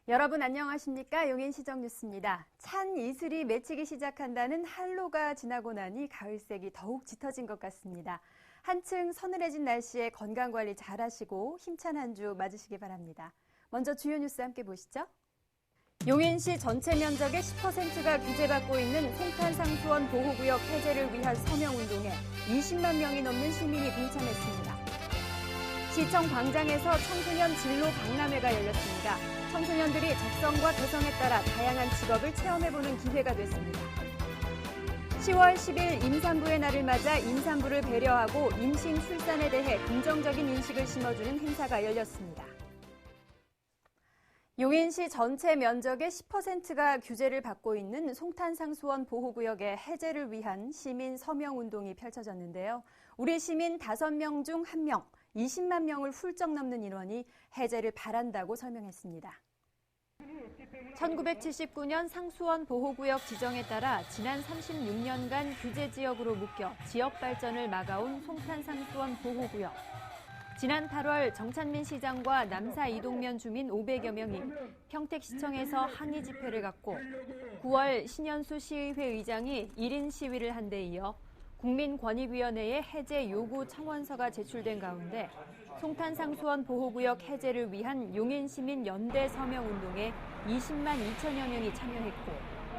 여러분 안녕하십니까? 용인시정 뉴스입니다. 찬 이슬이 맺히기 시작한다는 한로가 지나고 나니 가을색이 더욱 짙어진 것 같습니다. 한층 서늘해진 날씨에 건강관리 잘하시고 힘찬 한 주 맞으시기 바랍니다. 먼저 주요 뉴스 함께 보시죠. 용인시 전체 면적의 10%가 규제받고 있는 송탄상수원 보호구역 해제를 위한 서명운동에 20만 명이 넘는 시민이 동참했습니다. 시청 광장에서 청소년 진로 박람회가 열렸습니다. 청소년들이 적성과 개성에 따라 다양한 직업을 체험해보는 기회가 됐습니다. 10월 10일 임산부의 날을 맞아 임산부를 배려하고 임신, 출산에 대해 긍정적인 인식을 심어주는 행사가 열렸습니다. 용인시 전체 면적의 10%가 규제를 받고 있는 송탄상수원 보호구역의 해제를 위한 시민 서명운동이 펼쳐졌는데요. 우리 시민 5명 중 1명, 20만 명을 훌쩍 넘는 인원이 해제를 바란다고 설명했습니다. 1979년 상수원 보호구역 지정에 따라 지난 36년간 규제지역으로 묶여 지역 발전을 막아온 송탄상수원 보호구역. 지난 8월 정찬민 시장과 남사 이동면 주민 500여 명이 평택시청에서 항의 집회를 갖고 9월 신현수 시의회 의장이 1인 시위를 한 데 이어 국민권익위원회에 해제 요구 청원서가 제출된 가운데 송탄상수원 보호구역 해제를 위한 용인시민 연대 서명운동에 20만 2천여 명이 참여했고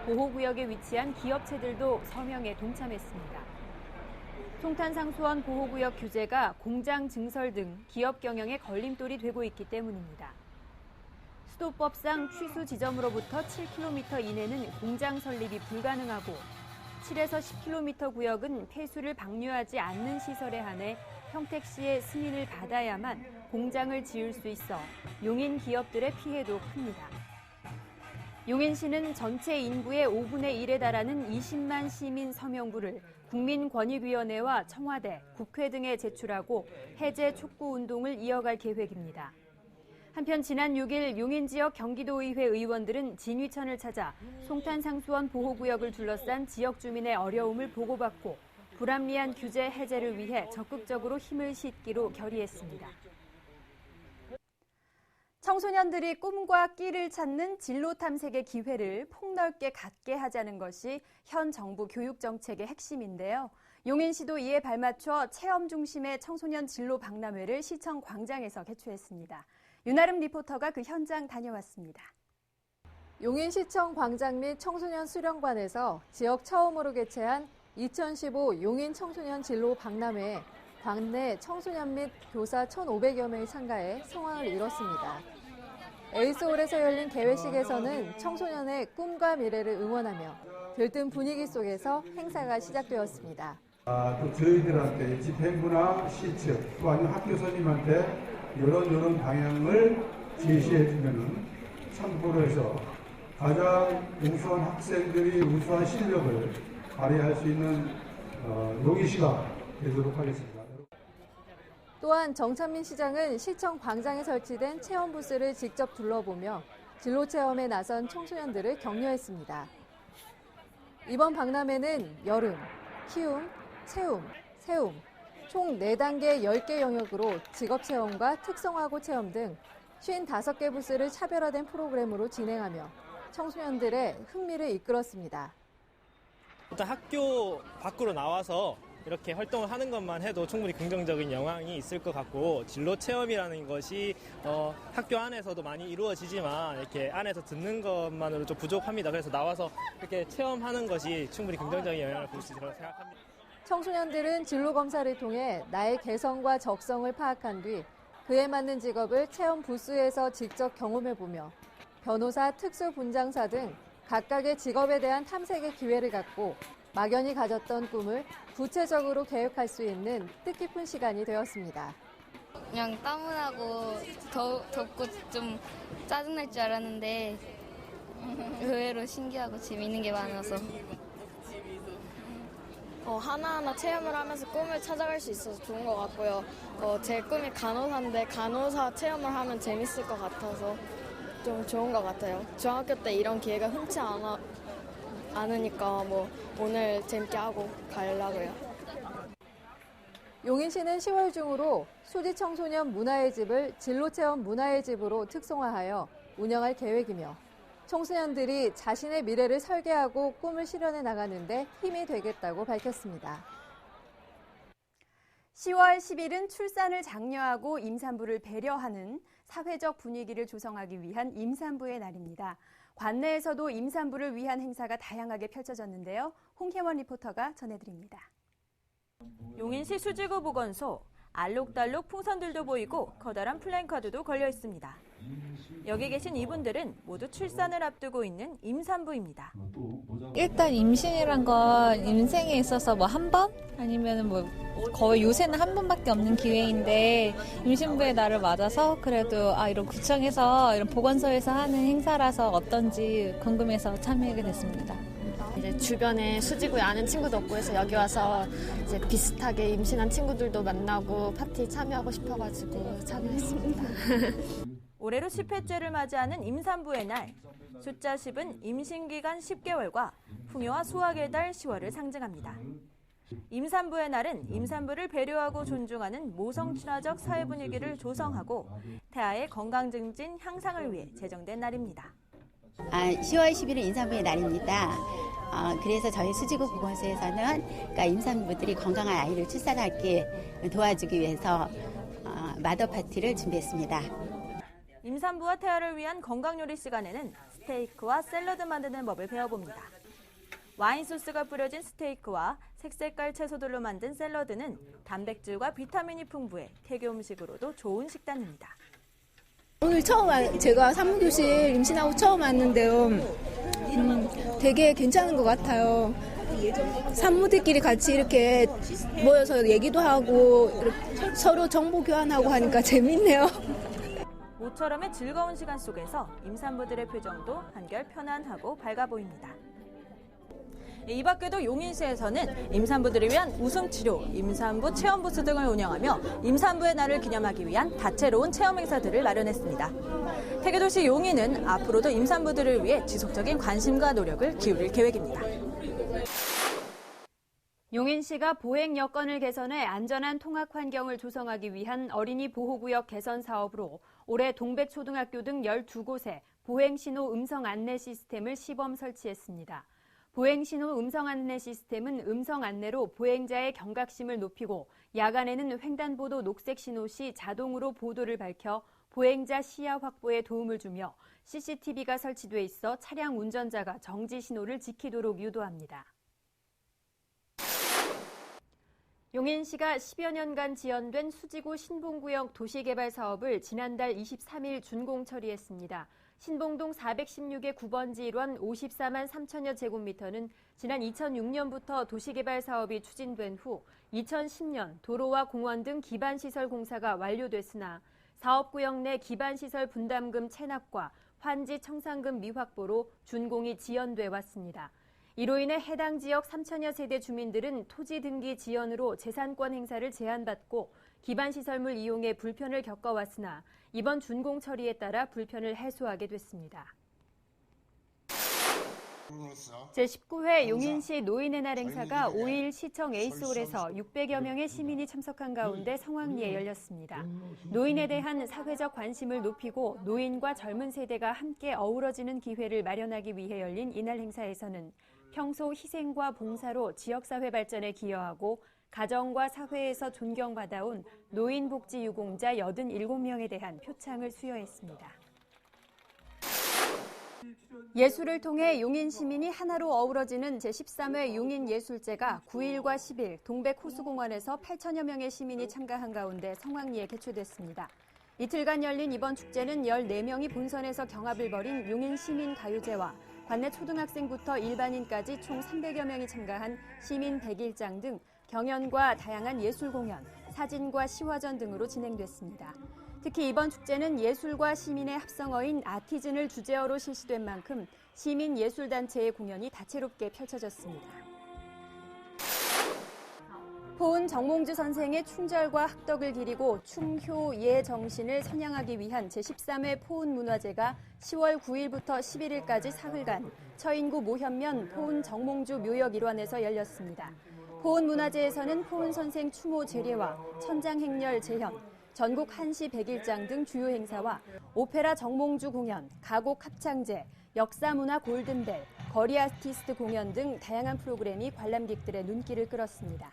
보호구역에 위치한 기업체들도 서명에 동참했습니다. 송탄상수원 보호구역 규제가 공장 증설 등 기업 경영에 걸림돌이 되고 있기 때문입니다. 수도법상 취수 지점으로부터 7km 이내는 공장 설립이 불가능하고 7에서 10km 구역은 폐수를 방류하지 않는 시설에 한해 평택시의 승인을 받아야만 공장을 지을 수 있어 용인 기업들의 피해도 큽니다. 용인시는 전체 인구의 5분의 1에 달하는 20만 시민 서명부를 국민권익위원회와 청와대, 국회 등에 제출하고 해제 촉구 운동을 이어갈 계획입니다. 한편 지난 6일 용인 지역 경기도의회 의원들은 진위천을 찾아 송탄상수원 보호구역을 둘러싼 지역 주민의 어려움을 보고받고 불합리한 규제 해제를 위해 적극적으로 힘을 싣기로 결의했습니다. 청소년들이 꿈과 끼를 찾는 진로 탐색의 기회를 폭넓게 갖게 하자는 것이 현 정부 교육 정책의 핵심인데요. 용인시도 이에 발맞춰 체험 중심의 청소년 진로 박람회를 시청 광장에서 개최했습니다. 윤아름 리포터가 그 현장 다녀왔습니다. 용인시청 광장 및 청소년 수련관에서 지역 처음으로 개최한 2015 용인 청소년 진로 박람회에 관내 청소년 및 교사 1,500여 명이 참가해 성황을 이뤘습니다. 에이스홀에서 열린 개회식에서는 청소년의 꿈과 미래를 응원하며 들뜬 분위기 속에서 행사가 시작되었습니다. 또 저희들한테 집행부나 시청 또 아니면 학교 선임한테 이런 방향을 제시해 주면은 참고로 해서 가장 우수한 학생들이 우수한 실력을 발휘할 수 있는 용인시가 되도록 하겠습니다. 또한 정찬민 시장은 시청 광장에 설치된 체험 부스를 직접 둘러보며 진로 체험에 나선 청소년들을 격려했습니다. 이번 박람회는 여름, 키움, 채움, 세움, 총 4단계 10개 영역으로 직업체험과 특성화고 체험 등 55개 부스를 차별화된 프로그램으로 진행하며 청소년들의 흥미를 이끌었습니다. 일단 학교 밖으로 나와서 이렇게 활동을 하는 것만 해도 충분히 긍정적인 영향이 있을 것 같고 진로 체험이라는 것이 학교 안에서도 많이 이루어지지만 이렇게 안에서 듣는 것만으로 좀 부족합니다. 그래서 나와서 이렇게 체험하는 것이 충분히 긍정적인 영향을 볼 수 있다고 생각합니다. 청소년들은 진로 검사를 통해 나의 개성과 적성을 파악한 뒤 그에 맞는 직업을 체험 부스에서 직접 경험해보며 변호사, 특수분장사 등 각각의 직업에 대한 탐색의 기회를 갖고 막연히 가졌던 꿈을 구체적으로 계획할 수 있는 뜻깊은 시간이 되었습니다. 그냥 따분하고 덥고 좀 짜증날 줄 알았는데 의외로 신기하고 재미있는 게 많아서 하나하나 체험을 하면서 꿈을 찾아갈 수 있어서 좋은 것 같고요. 제 꿈이 간호사인데 간호사 체험을 하면 재밌을 것 같아서 좀 좋은 것 같아요. 중학교 때 이런 기회가 흔치 않으니까 오늘 재밌게 하고 가려고요. 용인시는 10월 중으로 수지 청소년 문화의 집을 진로체험 문화의 집으로 특성화하여 운영할 계획이며 청소년들이 자신의 미래를 설계하고 꿈을 실현해 나가는 데 힘이 되겠다고 밝혔습니다. 10월 10일은 출산을 장려하고 임산부를 배려하는 사회적 분위기를 조성하기 위한 임산부의 날입니다. 관내에서도 임산부를 위한 행사가 다양하게 펼쳐졌는데요. 홍혜원 리포터가 전해드립니다. 용인시 수지구 보건소, 알록달록 풍선들도 보이고 커다란 플랜카드도 걸려 있습니다. 여기 계신 이분들은 모두 출산을 앞두고 있는 임산부입니다. 일단 임신이란 건 인생에 있어서 뭐 한 번? 아니면 뭐 거의 요새는 한 번밖에 없는 기회인데 임신부의 날을 맞아서 그래도 이런 구청에서 이런 보건소에서 하는 행사라서 어떤지 궁금해서 참여하게 됐습니다. 이제 주변에 수지구에 아는 친구도 없고 해서 여기 와서 이제 비슷하게 임신한 친구들도 만나고 파티 참여하고 싶어가지고 참여했습니다. 올해로 10회째를 맞이하는 임산부의 날. 숫자 10은 임신기간 10개월과 풍요와 수확의 달 10월을 상징합니다. 임산부의 날은 임산부를 배려하고 존중하는 모성친화적 사회 분위기를 조성하고 태아의 건강 증진 향상을 위해 제정된 날입니다. 10월 10일은 임산부의 날입니다. 그래서 저희 수지구 보건소에서는 그러니까 임산부들이 건강한 아이를 출산하게 도와주기 위해서 마더 파티를 준비했습니다. 임산부와 태아를 위한 건강요리 시간에는 스테이크와 샐러드 만드는 법을 배워봅니다. 와인 소스가 뿌려진 스테이크와 색색깔 채소들로 만든 샐러드는 단백질과 비타민이 풍부해 태교 음식으로도 좋은 식단입니다. 오늘 제가 산모교실 임신하고 처음 왔는데요. 되게 괜찮은 것 같아요. 산모들끼리 같이 이렇게 모여서 얘기도 하고 서로 정보 교환하고 하니까 재밌네요. 모처럼의 즐거운 시간 속에서 임산부들의 표정도 한결 편안하고 밝아 보입니다. 이 밖에도 용인시에서는 임산부들을 위한 웃음치료, 임산부 체험부스 등을 운영하며 임산부의 날을 기념하기 위한 다채로운 체험 행사들을 마련했습니다. 태교도시 용인은 앞으로도 임산부들을 위해 지속적인 관심과 노력을 기울일 계획입니다. 용인시가 보행 여건을 개선해 안전한 통학 환경을 조성하기 위한 어린이 보호구역 개선 사업으로 올해 동백초등학교 등 12곳에 보행신호 음성 안내 시스템을 시범 설치했습니다. 보행신호 음성 안내 시스템은 음성 안내로 보행자의 경각심을 높이고 야간에는 횡단보도 녹색 신호 시 자동으로 보도를 밝혀 보행자 시야 확보에 도움을 주며 CCTV가 설치돼 있어 차량 운전자가 정지 신호를 지키도록 유도합니다. 용인시가 10여 년간 지연된 수지구 신봉구역 도시개발 사업을 지난달 23일 준공 처리했습니다. 신봉동 416의 9번지 일원 54만 3천여 제곱미터는 지난 2006년부터 도시개발 사업이 추진된 후 2010년 도로와 공원 등 기반시설 공사가 완료됐으나 사업구역 내 기반시설 분담금 체납과 환지 청산금 미확보로 준공이 지연돼 왔습니다. 이로 인해 해당 지역 3천여 세대 주민들은 토지 등기 지연으로 재산권 행사를 제한받고 기반시설물 이용에 불편을 겪어왔으나 이번 준공 처리에 따라 불편을 해소하게 됐습니다. 제19회 용인시 노인의 날 행사가 5일 시청 에이스홀에서 600여 명의 시민이 참석한 가운데 성황리에 열렸습니다. 노인에 대한 사회적 관심을 높이고 노인과 젊은 세대가 함께 어우러지는 기회를 마련하기 위해 열린 이날 행사에서는 평소 희생과 봉사로 지역사회 발전에 기여하고 가정과 사회에서 존경받아온 노인복지 유공자 87명에 대한 표창을 수여했습니다. 예술을 통해 용인 시민이 하나로 어우러지는 제13회 용인예술제가 9일과 10일 동백호수공원에서 8천여 명의 시민이 참가한 가운데 성황리에 개최됐습니다. 이틀간 열린 이번 축제는 14명이 본선에서 경합을 벌인 용인시민가요제와 관내 초등학생부터 일반인까지 총 300여 명이 참가한 시민 101장 등 경연과 다양한 예술 공연, 사진과 시화전 등으로 진행됐습니다. 특히 이번 축제는 예술과 시민의 합성어인 아티즌을 주제어로 실시된 만큼 시민예술단체의 공연이 다채롭게 펼쳐졌습니다. 포은 정몽주 선생의 충절과 학덕을 기리고 충효의 정신을 선양하기 위한 제13회 포은문화제가 10월 9일부터 11일까지 사흘간 처인구 모현면 포은 정몽주 묘역 일환에서 열렸습니다. 포은문화제에서는 포은 선생 추모 제례와 천장행렬 재현, 전국 한시 101장 등 주요 행사와 오페라 정몽주 공연, 가곡 합창제, 역사문화 골든벨, 거리 아티스트 공연 등 다양한 프로그램이 관람객들의 눈길을 끌었습니다.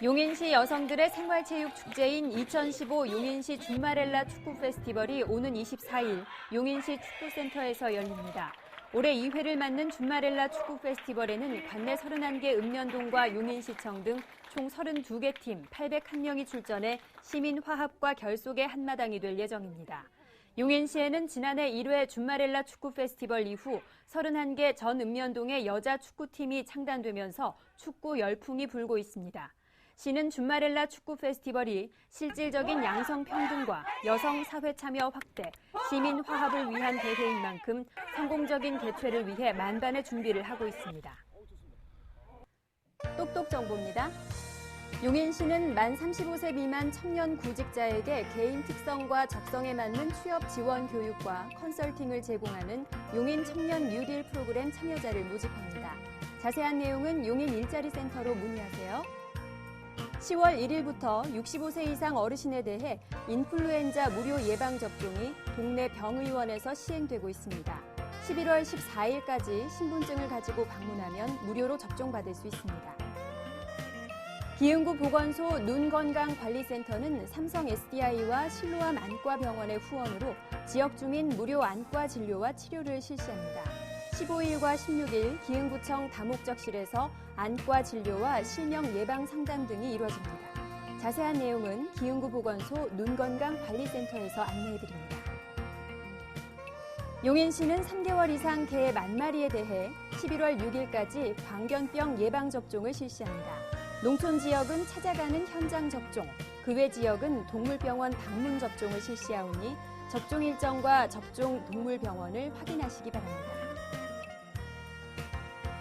용인시 여성들의 생활체육 축제인 2015 용인시 줌마렐라 축구 페스티벌이 오는 24일 용인시 축구센터에서 열립니다. 올해 2회를 맞는 줌마렐라 축구 페스티벌에는 관내 31개 읍면동과 용인시청 등 총 32개 팀 801명이 출전해 시민 화합과 결속의 한마당이 될 예정입니다. 용인시에는 지난해 1회 줌마렐라 축구 페스티벌 이후 31개 전 읍면동의 여자 축구팀이 창단되면서 축구 열풍이 불고 있습니다. 시는 줌마렐라 축구 페스티벌이 실질적인 양성 평등과 여성 사회 참여 확대, 시민 화합을 위한 대회인 만큼 성공적인 개최를 위해 만반의 준비를 하고 있습니다. 똑똑 정보입니다. 용인시는 만 35세 미만 청년 구직자에게 개인 특성과 적성에 맞는 취업 지원 교육과 컨설팅을 제공하는 용인 청년 뉴딜 프로그램 참여자를 모집합니다. 자세한 내용은 용인 일자리 센터로 문의하세요. 10월 1일부터 65세 이상 어르신에 대해 인플루엔자 무료 예방접종이 동네 병의원에서 시행되고 있습니다. 11월 14일까지 신분증을 가지고 방문하면 무료로 접종받을 수 있습니다. 기흥구 보건소 눈건강관리센터는 삼성 SDI와 실로암 안과병원의 후원으로 지역 주민 무료 안과 진료와 치료를 실시합니다. 15일과 16일 기흥구청 다목적실에서 안과 진료와 실명 예방 상담 등이 이루어집니다. 자세한 내용은 기흥구 보건소 눈건강관리센터에서 안내해드립니다. 용인시는 3개월 이상 개 10,000마리에 대해 11월 6일까지 광견병 예방접종을 실시합니다. 농촌 지역은 찾아가는 현장 접종, 그 외 지역은 동물병원 방문 접종을 실시하오니 접종 일정과 접종 동물병원을 확인하시기 바랍니다.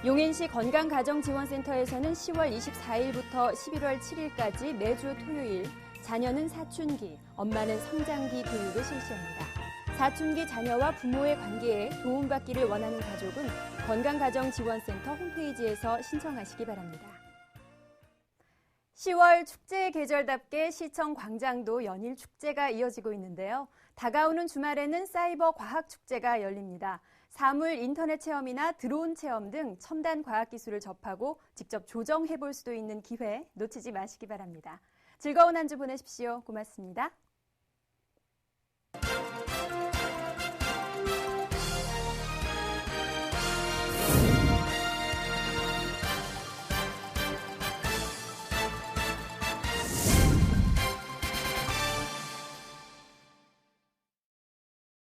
용인시 건강가정지원센터에서는 10월 24일부터 11월 7일까지 매주 토요일 자녀는 사춘기, 엄마는 성장기 교육을 실시합니다. 사춘기 자녀와 부모의 관계에 도움받기를 원하는 가족은 건강가정지원센터 홈페이지에서 신청하시기 바랍니다. 10월 축제의 계절답게 시청 광장도 연일 축제가 이어지고 있는데요. 다가오는 주말에는 사이버 과학 축제가 열립니다. 사물 인터넷 체험이나 드론 체험 등 첨단 과학 기술을 접하고 직접 조정해 볼 수도 있는 기회 놓치지 마시기 바랍니다. 즐거운 한 주 보내십시오. 고맙습니다.